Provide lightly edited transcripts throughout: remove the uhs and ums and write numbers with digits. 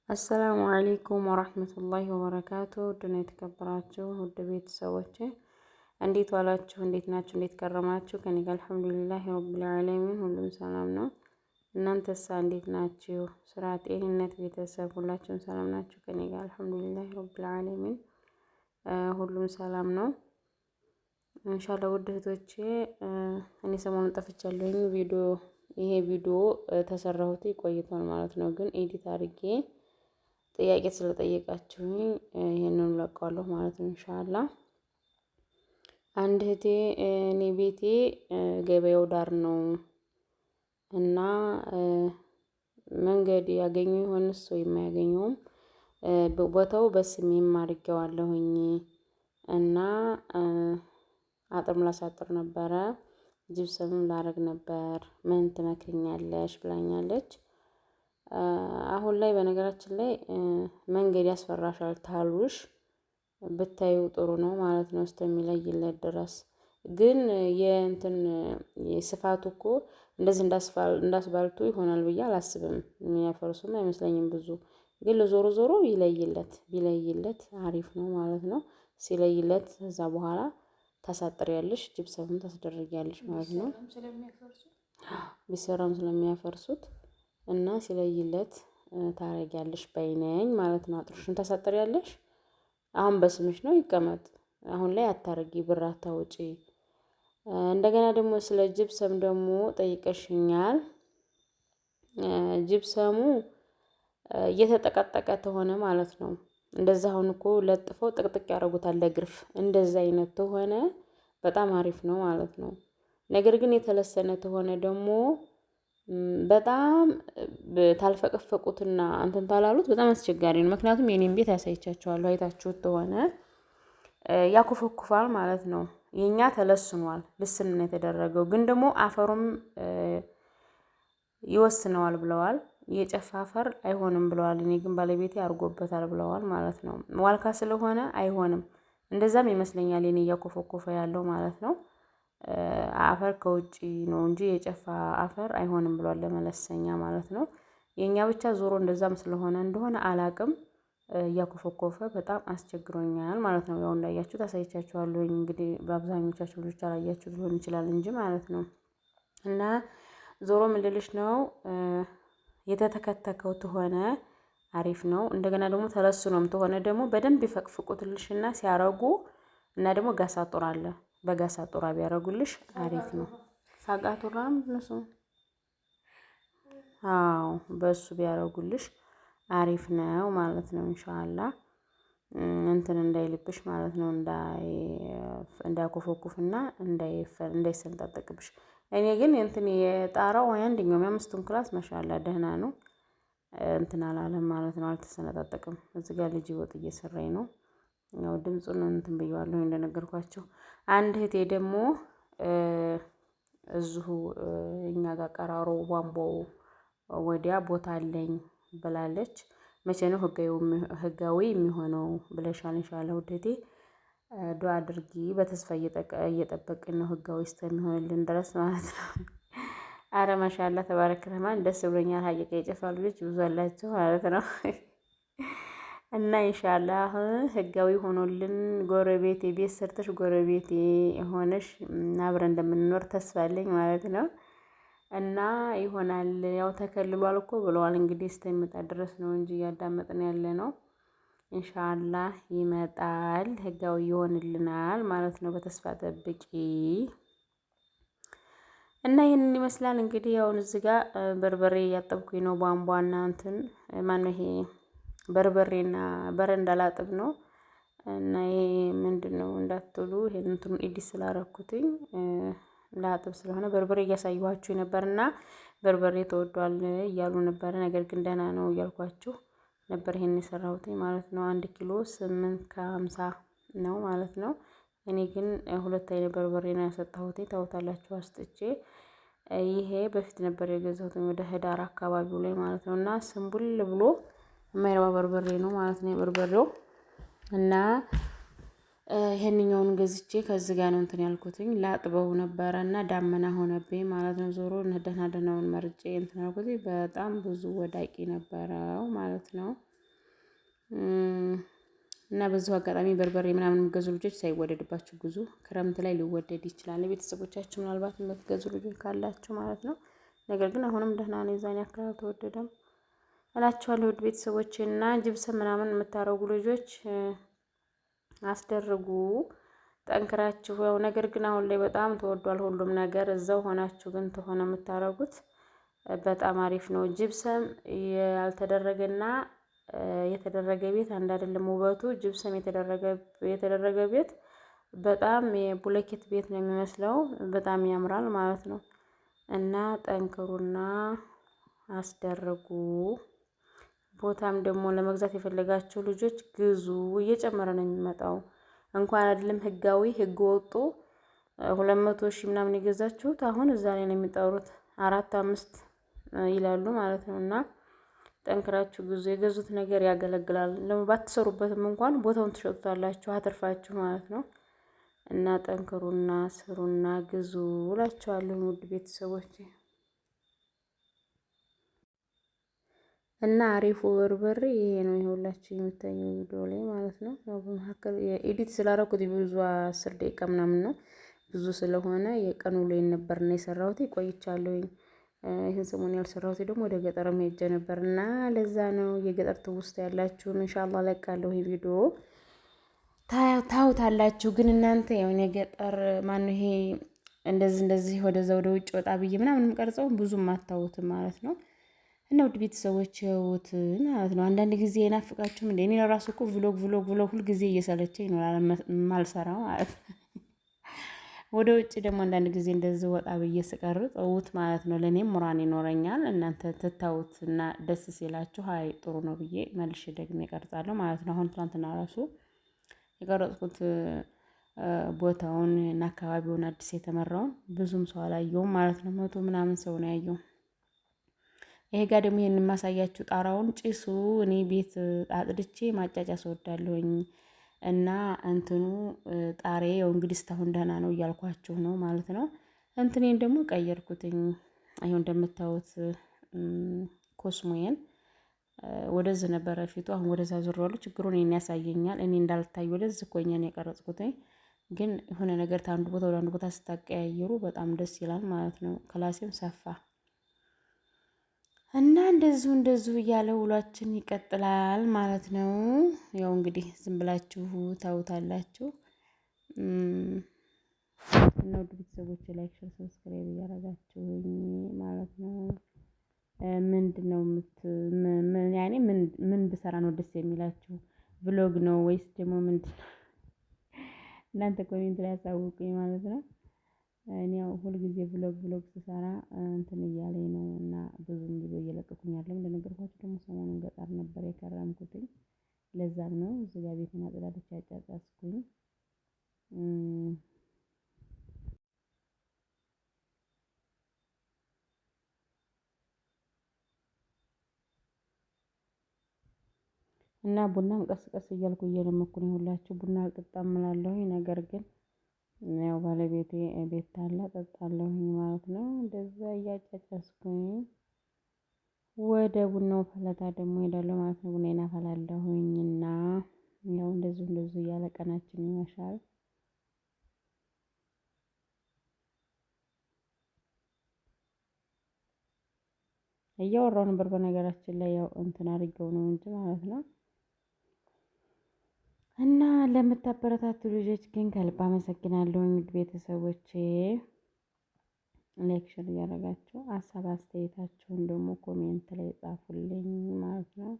አሰላሙ አለይኩም ወራህመቱላሂ ወበረካቱ። ውድና የተከበራችሁ ውድ ቤተሰቦቼ እንዴት ዋላችሁ? እንዴት ናችሁ? እንዴት ከረማችሁ? ከኔ ጋር አልሐምዱሊላህ ረብል ዓለሚን ሁሉም ሰላም ነው። እናንተሳ እንዴት ናችሁ? ስራ፣ ጤንነት፣ ቤተሰብ ሁላችሁም ሰላም ናችሁ? ከኔ ጋር አልሐምዱሊላህ ረብል ዓለሚን ሁሉም ሰላም ነው። ኢንሻአላህ ውድ እህቶቼ እኔ ሰሞኑን ጠፍቻለሁኝ። ይሄ ቪዲዮ ተሰራሁት ቆይቷል ማለት ነው፣ ግን ኤዲት አድርጌ ጥያቄ ስለጠየቃችሁኝ ይሄንን ለቀዋለሁ ማለት ነው። ኢንሻአላህ አንድ እህቴ እኔ ቤቴ ገበያው ዳር ነው እና መንገድ ያገኙ ይሆንስ ወይም የማያገኘውም ቦታው በስሜም አድርጌዋለሁኝ እና አጥር ላሳጥር ነበረ፣ ጅብሰምም ላረግ ነበር፣ ምን ትመክኛለሽ ብላኛለች። አሁን ላይ በነገራችን ላይ መንገድ ያስፈራሻል ታሉሽ ብታዩ ጥሩ ነው ማለት ነው እስከሚለይለት ድረስ። ግን የስፋቱ እኮ እንደዚህ እንዳስባልቱ ይሆናል ብዬ አላስብም። የሚያፈርሱም አይመስለኝም ብዙ። ግን ለዞሮ ዞሮ ቢለይለት አሪፍ ነው ማለት ነው። ሲለይለት ከዛ በኋላ ታሳጥሪያለሽ፣ ጅብሰብም ታስደርጊያለሽ ማለት ነው። ቢሰራም ስለሚያፈርሱት እና ሲለይለት ታረጊያለሽ በይነኝ ማለት ነው። አጥርሽን ታሳጥሪያለሽ። አሁን በስምሽ ነው ይቀመጥ። አሁን ላይ አታርጊ፣ ብር አታውጪ። እንደገና ደግሞ ስለ ጅብሰም ደግሞ ጠይቀሽኛል። ጅብሰሙ እየተጠቀጠቀ ተሆነ ማለት ነው። እንደዛ አሁን እኮ ለጥፈው ጥቅጥቅ ያደርጉታል ለግርፍ። እንደዛ አይነት ተሆነ በጣም አሪፍ ነው ማለት ነው። ነገር ግን የተለሰነ ተሆነ ደግሞ በጣም ታልፈቀፈቁትና አንተን ታላሉት በጣም አስቸጋሪ ነው። ምክንያቱም የኔን ቤት ያሳይቻቸዋለሁ፣ አይታችሁት ተሆነ ያኮፈኩፋል ማለት ነው። የኛ ተለስኗል፣ ልስን ነው የተደረገው። ግን ደግሞ አፈሩም ይወስነዋል ብለዋል። የጨፋ አፈር አይሆንም ብለዋል። እኔ ግን ባለቤቴ አድርጎበታል ብለዋል ማለት ነው። ዋልካ ስለሆነ አይሆንም። እንደዛም ይመስለኛል የኔ እያኮፈኮፈ ያለው ማለት ነው። አፈር ከውጪ ነው እንጂ የጨፋ አፈር አይሆንም ብሏል ለመለሰኛ ማለት ነው። የኛ ብቻ ዞሮ እንደዛም ስለሆነ እንደሆነ አላቅም፣ እያኮፈኮፈ በጣም አስቸግሮኛል ማለት ነው። ያው እንዳያችሁት አሳይቻችኋለሁ። እንግዲህ በአብዛኞቻችሁ ልጆች አላያችሁት ሊሆን ይችላል እንጂ ማለት ነው። እና ዞሮ ምልልሽ ነው የተተከተከው ተሆነ አሪፍ ነው። እንደገና ደግሞ ተለስኖም ተሆነ ደግሞ በደንብ ይፈቅፍቁትልሽና ሲያረጉ እና ደግሞ ጋሳጡር አለ፣ በጋሳጡራ ቢያረጉልሽ አሪፍ ነው። ሳቃቱራም ነሱ አዎ በሱ ቢያረጉልሽ አሪፍ ነው ማለት ነው። ኢንሻአላህ እንትን እንዳይልብሽ ማለት ነው፣ እንዳይኮፈኩፍና እንዳይሰንጣጠቅብሽ። እኔ ግን እንትን የጣራው አንደኛው የአምስቱን ክላስ ማሻአላ ደህና ነው፣ እንትን አላለም ማለት ነው፣ አልተሰነጣጠቅም። እዚህ ጋር ልጅ ወጥ እየሰራኝ ነው። ያው ድምጹን እንትን ብየዋለሁ እንደነገርኳቸው። አንድ እህቴ ደግሞ እዚሁ እኛ ጋር ቀራሮ ቧንቧ ወዲያ ቦታ አለኝ ብላለች። መቼ ነው ህጋዊ የሚሆነው ብለሻል? ኢንሻአላህ ውዴቴ ዱአ አድርጊ። በተስፋ እየጠበቅን ነው ህጋዊ እስከሚሆንልን ድረስ ማለት ነው። አረ ማሻአላህ ተባረክ ረህማን፣ ደስ ብሎኛል። ሀቂቃ የጨፋ ልጆች ብዙ አላቸው ማለት ነው። እና ኢንሻአላህ ህጋዊ ሆኖልን ጎረቤቴ ቤት ሰርተሽ ጎረቤቴ ሆነሽ አብረን እንደምንኖር ተስፋ አለኝ ማለት ነው። እና ይሆናል ያው ተከልሏል እኮ ብለዋል። እንግዲህ እስከሚመጣ ድረስ ነው እንጂ እያዳመጥን ያለ ነው። ኢንሻአላህ ይመጣል፣ ህጋዊ ይሆንልናል ማለት ነው። በተስፋ ጠብቂ። እና ይሄንን ይመስላል እንግዲህ። ያውን እዚህ ጋር በርበሬ እያጠብኩኝ ነው። ቧንቧና እንትን ማነው ይሄ በርበሬና በረንዳ ላጥብ ነው። እና ይሄ ምንድነው እንዳትሉ፣ ይሄን እንትኑን ኤዲት ስላረኩትኝ ላጥብ ስለሆነ በርበሬ እያሳየኋችሁ ነበርና በርበሬ ተወዷል እያሉ ነበረ። ነገር ግን ደህና ነው እያልኳችሁ ነበር። ይሄን የሰራሁት ማለት ነው። 1 ኪሎ 8.50 ነው ማለት ነው። እኔ ግን 2 አይነት በርበሬ ነው ያሰጣሁት። ታውታላችሁ አስጥቼ። ይሄ በፊት ነበር የገዛሁት ወደ ህዳር አካባቢው ላይ ማለት ነው። እና ስንቡል ብሎ የማይረባ በርበሬ ነው ማለት ነው የበርበሬው። እና ይሄንኛውን ገዝቼ ከዚህ ጋር ነው እንትን ያልኩትኝ ላጥበው ነበረና ዳመና ሆነብኝ ማለት ነው። ዞሮ ደህና ደህናውን መርጬ እንትን ያልኩት በጣም ብዙ ወዳቂ ነበረው ማለት ነው። እና በዚሁ አጋጣሚ በርበሬ ምናምን የምትገዙ ልጆች ሳይወደድባችሁ ግዙ። ክረምት ላይ ሊወደድ ይችላል። ቤተሰቦቻችሁ ምናልባት የምትገዙ ልጆች ካላችሁ ማለት ነው። ነገር ግን አሁንም ደህና ነው፣ የዛን ያክል አልተወደደም እላችኋለሁ ውድ ቤተሰቦቼ። እና ጅብሰም ምናምን የምታረጉ ልጆች አስደርጉ ጠንክራችሁ። ያው ነገር ግን አሁን ላይ በጣም ተወዷል ሁሉም ነገር። እዛው ሆናችሁ ግን ተሆነ የምታረጉት በጣም አሪፍ ነው። ጅብሰም ያልተደረገና የተደረገ ቤት አንድ አይደለም ውበቱ። ጅብሰም የተደረገ ቤት በጣም የቡለኬት ቤት ነው የሚመስለው፣ በጣም ያምራል ማለት ነው። እና ጠንክሩና አስደርጉ። ቦታም ደግሞ ለመግዛት የፈለጋችሁ ልጆች ግዙ። እየጨመረ ነው የሚመጣው። እንኳን አይደለም ህጋዊ ህግ ወጡ 200,000 ምናምን የገዛችሁት አሁን እዛ ላይ ነው የሚጠሩት 4-5 ይላሉ ማለት ነው። እና ጠንክራችሁ ግዙ። የገዙት ነገር ያገለግላል። ባትሰሩበትም እንኳን ቦታውን ትሸጡታላችሁ አትርፋችሁ ማለት ነው። እና ጠንክሩና ስሩና ግዙ እላችኋለሁ ውድ ቤተሰቦቼ። እና አሪፉ በርበሬ ይሄ ነው። ይኸውላችሁ የሚታየው ቪዲዮ ላይ ማለት ነው። ያው በመካከል የኤዲት ስላደረኩት ብዙ 10 ደቂቃ ምናምን ነው። ብዙ ስለሆነ የቀኑ ላይ ነበርና የሰራሁት ቆይቻለሁኝ። ይህን ሰሞን ያልሰራሁት ደግሞ ወደ ገጠር ሄጄ ነበር እና ለዛ ነው። የገጠር ትውስታ ያላችሁም ኢንሻአላህ ለቃለሁ ይሄ ቪዲዮ ታውታላችሁ። ግን እናንተ ያው የገጠር ማነው ይሄ እንደዚህ ወደዛ ወደ ውጭ ወጣ ብዬ ምናምን ቀርጸው ብዙም አታውትም ማለት ነው። እና ውድ ቤተሰቦች ያውት ማለት ነው። አንዳንድ ጊዜ የናፍቃችሁም እንደ እኔ ለራሱ እኮ ቭሎግ ሁል ጊዜ እየሰለቸኝ ይኖራል ማልሰራው ማለት ነው። ወደ ውጭ ደግሞ አንዳንድ ጊዜ እንደዚህ ወጣ ብዬ ስቀርጽ እውት ማለት ነው። ለኔም ሙራን ይኖረኛል። እናንተ ትታውት እና ደስ ሲላችሁ አይ ጥሩ ነው ብዬ መልሼ ደግሜ እቀርጻለሁ ማለት ነው። አሁን ትናንትና ራሱ የቀረጽኩት ቦታውን እና አካባቢውን አዲስ የተመራውን ብዙም ሰው አላየውም ማለት ነው። 100 ምናምን ሰው ነው ያየው። ይሄ ጋር ደግሞ ይሄን የማሳያችሁ ጣራውን ጭሱ እኔ ቤት አጥድቼ ማጫጫስ እወዳለሁኝ። እና እንትኑ ጣሬ ያው እንግዲህ እስካሁን ደህና ነው እያልኳችሁ ነው ማለት ነው። እንትኔን ደግሞ ቀየርኩትኝ። አይሁን እንደምታዩት ኮስሞዬን ወደዚህ ነበረ ፊቱ፣ አሁን ወደዛ ዞሬዋለሁ። ችግሩን እኔን ያሳየኛል። እኔ እንዳልታይ ወደዚህ ኮኛ ነው የቀረጽኩትኝ። ግን የሆነ ነገር ከአንዱ ቦታ ወደ አንዱ ቦታ ስታቀያይሩ በጣም ደስ ይላል ማለት ነው። ክላሴም ሰፋ እና እንደዚሁ እያለ ውሏችን ይቀጥላል ማለት ነው። ያው እንግዲህ ዝም ብላችሁ ታውታላችሁ። እና ውድ ቤተሰቦች ላይክ፣ ሼር፣ ሰብስክራይብ እያደረጋችሁኝ ማለት ነው። ምንድነው ያኔ ምን ብሰራ ነው ደስ የሚላችሁ? ቭሎግ ነው ወይስ ደግሞ ምንድነው? እናንተ ኮሜንት ላይ አሳውቁኝ ማለት ነው። እኔ ያው ሁልጊዜ ቭሎግ ስሰራ እንትን እያለኝ ነው እና ብዙም ቪዲዮ እየለቀኩኝ አይደለም። እንደነገርኳችሁ ደግሞ ሰሞኑን ገጠር ነበር የከረምኩትኝ። ለዛም ነው እዚህ ጋር ቤቴን አጸዳድቼ አጫጫስኩኝ። እና ቡናም ቀስ ቀስ እያልኩ እየለመኩ ነው። ሁላችሁ ቡና አልጠጣም እላለሁኝ። ነገር ግን ያው ባለቤቴ ቤት ታላ ጠጣለሁኝ ማለት ነው። እንደዛ እያጫጫስኩኝ ወደ ቡናው ፈለታ ደግሞ ሄዳለሁ ማለት ነው። ቡናዬን አፈላለሁኝ እና ያው እንደዚሁ እያለ ቀናችን ይመሻል። እያወራሁ ነበር በነገራችን ላይ ያው እንትን አድርጌው ነው እንጂ ማለት ነው። እና ለምታበረታቱ ልጆች ግን ከልብ አመሰግናለሁ። ውድ ቤተሰቦቼ ላይክ ሼር እያደረጋችሁ ሀሳብ አስተያየታችሁን ደግሞ ኮሜንት ላይ ጻፉልኝ ማለት ነው።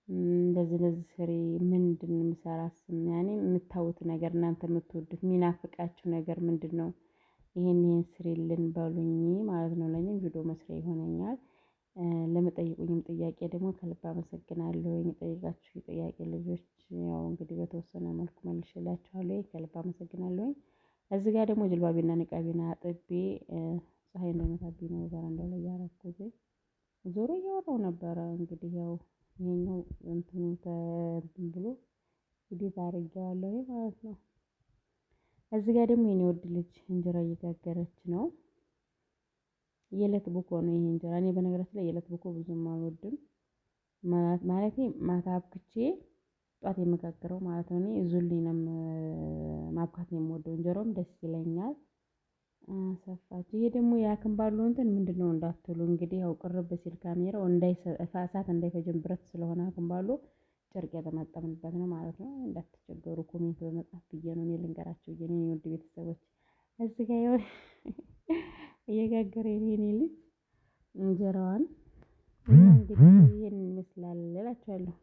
እንደዚህ ስሪ ምንድን ነው የምሰራስ? ያኔ የምታዩት ነገር እናንተ የምትወዱት የሚናፍቃችሁ ነገር ምንድነው? ይሄን ስሪልን በሉኝ ማለት ነው። ለኔ ቪዲዮ መስሪያ ይሆነኛል። ለመጠየቁኝም ጥያቄ ደግሞ ከልብ አመሰግናለሁ። የጠየቃችሁ ጥያቄ ልጆች ያው እንግዲህ በተወሰነ መልኩ መልሼላችኋለሁ። ከልብ አመሰግናለሁ። እዚህ ጋር ደግሞ ጅልባቤና ንቃቤና አጥቤ ፀሀይ እንዳይመታብኝ ነው በረንዳው ላይ ያረኩት። ዞሮ እያወራሁ ነበረ እንግዲህ ያው ይሄኛው እንትኑ እንትን ብሎ እንግዲህ አድርጌዋለሁ ማለት ነው። እዚህ ጋር ደግሞ የኔ ውድ ልጅ እንጀራ እየጋገረች ነው። የእለት ቡኮ ነው ይሄ እንጀራ። እኔ በነገራችን ላይ የእለት ቡኮ ብዙም አልወድም። ማለቴ ማታ አብክቼ ጧት የምጋግረው ማለት ነው። እኔ እዙልኝ ነው ማብካት ነው የምወደው እንጀራውም ደስ ይለኛል። ሰፋች ይሄ ደግሞ የአክምባሎ እንትን ምንድነው እንዳትሉ እንግዲህ ያው ቅርብ ሲል ካሜራው እሳት እንዳይፈጀን ብረት ስለሆነ አክምባሎ ጨርቅ የተመጠምንበት ነው ማለት ነው። እንዳትቸገሩ ኮሜንት በመጻፍ ብዬ ነው እኔ ልንገራችሁ ብዬ ነው የኔ ውድ ቤተሰቦች። እዚህ ጋር ይኸው እየጋገረ የኔ ልጅ እንጀራዋን እና እንግዲህ ይሄንን ይመስላል እላችኋለሁ።